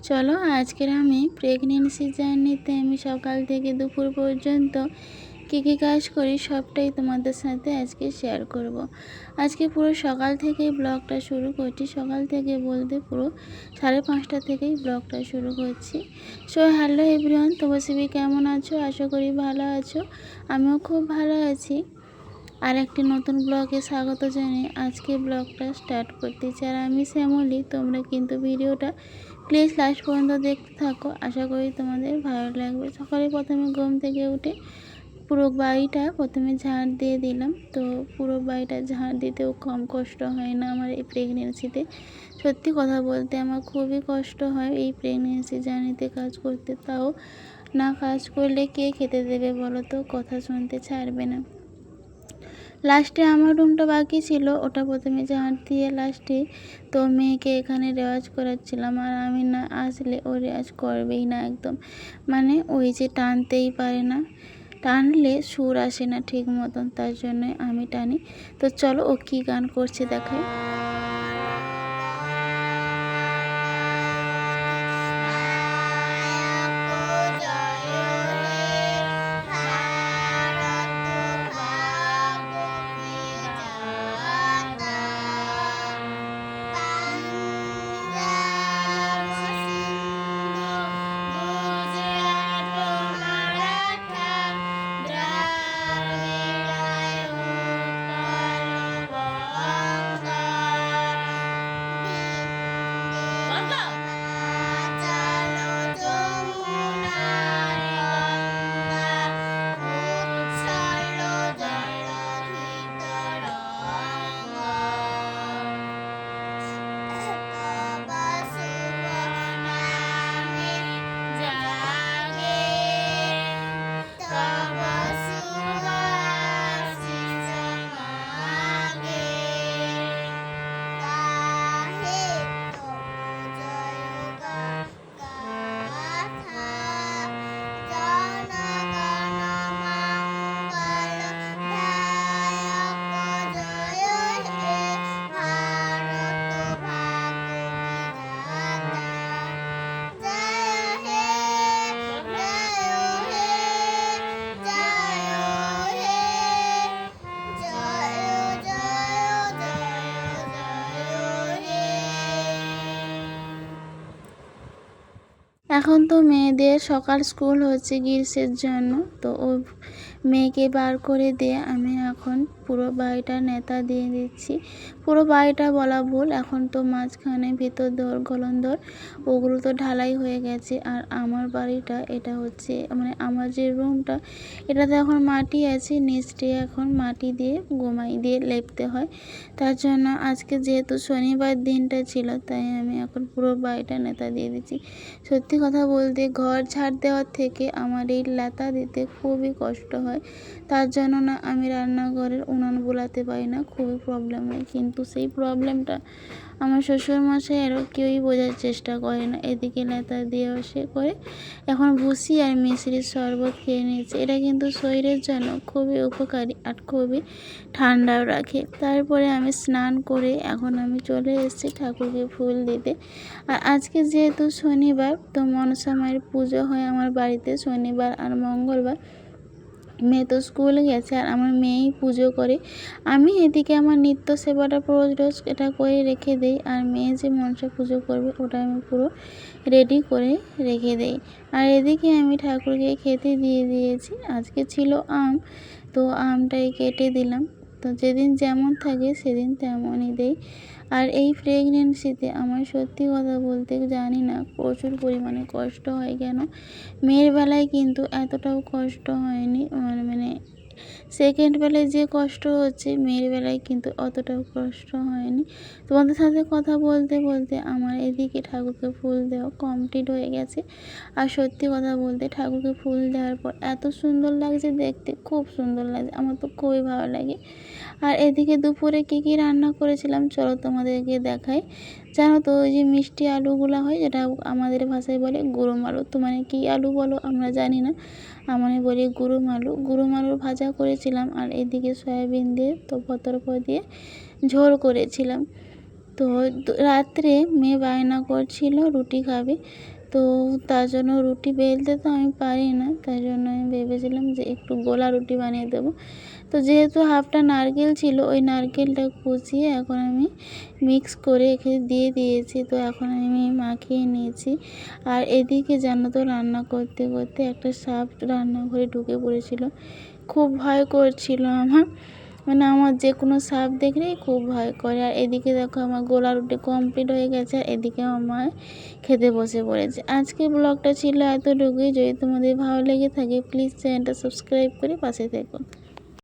চলো আজকের আমি প্রেগনেন্সি জার্নিতে আমি সকাল থেকে দুপুর পর্যন্ত কী কাজ করি সবটাই তোমাদের সাথে আজকে শেয়ার করব। আজকে পুরো সকাল থেকেই ব্লগটা শুরু করছি। সকাল থেকে বলতে পুরো 5:30 থেকেই ব্লগটা শুরু করছি। সো হ্যালো এভরিওয়ান, তোমরা সবাই কেমন আছো? আশা করি ভালো আছো। আমিও খুব ভালো আছি। আর একটি নতুন ব্লগে স্বাগত জানিয়ে আজকে ব্লগটা স্টার্ট করতেছি। আর আমি শ্যামলী, তোমরা কিন্তু ভিডিওটা প্লিজ লাস্ট পর্যন্ত দেখতে থাকো। আশা করি তোমাদের ভালো লাগবে। সকালে প্রথমে ঘুম থেকে উঠে পুরো বাড়িটা প্রথমে ঝাড় দিয়ে দিলাম। তো পুরো বাড়িটা ঝাড় দিতেও কম কষ্ট হয় না আমার এই প্রেগনেন্সিতে। সত্যি কথা বলতে আমার খুবই কষ্ট হয় এই প্রেগনেন্সি জার্নিতে কাজ করতে। তাও না কাজ করলে কে খেতে দেবে বলো তো, কথা শুনতে ছাড়বে না। লাস্টে আমার রুমটা বাকি ছিল, ওটা প্রথমে ঝাঁট দিয়ে লাস্টে তো মেয়েকে এখানে রেওয়াজ করাচ্ছিলাম। আর আমি না আসলে ও রেওয়াজ করবেই না একদম, মানে ওই যে টানতেই পারে না, টানলে সুর আসে না ঠিক মতন, তার জন্যই আমি টানি। তো চলো ও কী গান করছে দেখাই। এখন তো মেয়েদের সকাল স্কুল হচ্ছে গ্রীষ্মের জন্য, তো ও মেয়েকে বার করে দিয়ে আমি এখন পুরো বাড়িটা নেতা দিয়ে দিচ্ছি। পুরো বাড়িটা বলা ভুল, এখন তো মাঝখানে ভিতর দর গলন্দর ওগুলো তো ঢালাই হয়ে গেছে। আর আমার বাড়িটা এটা হচ্ছে মানে আমার যে রুমটা, এটাতে এখন মাটি আছে, নিচটি এখন মাটি দিয়ে গোমাই দিয়ে লেপতে হয়। তার জন্য আজকে যেহেতু শনিবার দিনটা ছিল, তাই আমি এখন পুরো বাড়িটা নেতা দিয়ে দিচ্ছি। সত্যি কথা বলতে ঘর ঝাড় দেওয়ার থেকে আমার এই লেতা দিতে খুবই কষ্ট হয়। তার জন্য না আমি রান্নাঘরের উনান বোলাতে পারি না, খুবই প্রবলেম হয়। কিন্তু সেই প্রবলেমটা আমার শ্বশুরমশাই আরও কেউই বোঝার চেষ্টা করে না। এদিকে লেতা দিয়ে সে করে এখন ভুসি আর মিশ্রির শরবত খেয়ে নিয়েছে। এটা কিন্তু শরীরের জন্য খুবই উপকারী আর খুবই ঠান্ডাও রাখে। তারপরে আমি স্নান করে এখন আমি চলে এসেছি ঠাকুরকে ফুল দিতে। আর আজকে যেহেতু শনিবার, তো মনসা মায়ের পুজো হয় আমার বাড়িতে শনিবার আর মঙ্গলবার। মেয়ে তো স্কুল গেছে আর আমার মেয়েই পুজো করে। আমি এদিকে আমার নিত্য সেবাটা রোজ রোজ এটা করে রেখে দেই। আর মেয়ে যে মনসা পুজো করবে ওটা আমি পুরো রেডি করে রেখে দেই। আর এদিকে আমি ঠাকুরকে খেতে দিয়ে দিয়েছি। আজকে ছিল আম, তো আমটাই কেটে দিলাম। তো যেদিন যেমন থাকে সেদিন তেমনই দেই। আর এই প্রেগনেন্সিতে আমার সত্যি কথা বলতে জানি না প্রচুর পরিমাণে কষ্ট হয় কেন। মেয়ের বেলায় কিন্তু এতটাও কষ্ট হয়নি, মানে সেকেন্ড বেলায় যে কষ্ট হচ্ছে মেয়ের বেলায় কিন্তু অতটাও কষ্ট হয়নি। তোমাদের সাথে কথা বলতে বলতে আমার এদিকে ঠাকুরকে ফুল দেওয়া কমপ্লিট হয়ে গেছে। আর সত্যি কথা বলতে ঠাকুরকে ফুল দেওয়ার পর এত সুন্দর লাগছে দেখতে, খুব সুন্দর লাগছে, আমার তো খুবই ভালো লাগে। আর এদিকে দুপুরে কী রান্না করেছিলাম চলো তোমাদেরকে দেখাই। জানো তো ওই যে মিষ্টি আলুগুলো হয়, যেটা আমাদের ভাষায় বলে গুরুম আলু, তো মানে কী আলু বলো আমরা জানি না, আমরা বলি গুরুম আলু। গুরুম আলুর ভাজা করেছিলাম আর এদিকে সয়াবিন দিয়ে তো পতরপ দিয়ে ঝোল করেছিলাম। তো রাত্রে মেয়ে বায়না করছিল রুটি খাবে, তো তার জন্য রুটি বেলতে তো আমি পারি না, তাই জন্য আমি ভেবেছিলাম যে একটু গোলা রুটি বানিয়ে দেবো। তো যেহেতু হাফটা নারকেল ছিল, ওই নারকেলটা কুচিয়ে এখন আমি মিক্স করে এখানে দিয়ে দিয়েছি। তো এখন আমি মাখিয়ে নিয়েছি। আর এদিকে জানো তো রান্না করতে করতে একটা সাপ রান্নাঘরে ঢুকে পড়েছিল। খুব ভয় করছিল আমার, মানে আমার যে কোনো সাপ দেখলেই খুব ভয় করে। আর এদিকে দেখো আমার গোলা রুটি কমপ্লিট হয়ে গেছে, আর এদিকে আমার খেতে বসে পড়েছে। আজকে ব্লগটা ছিল এতটুকুই। যদি তোমাদের ভালো লেগে থাকে প্লিজ চ্যানেলটা সাবস্ক্রাইব করে পাশে থেকো।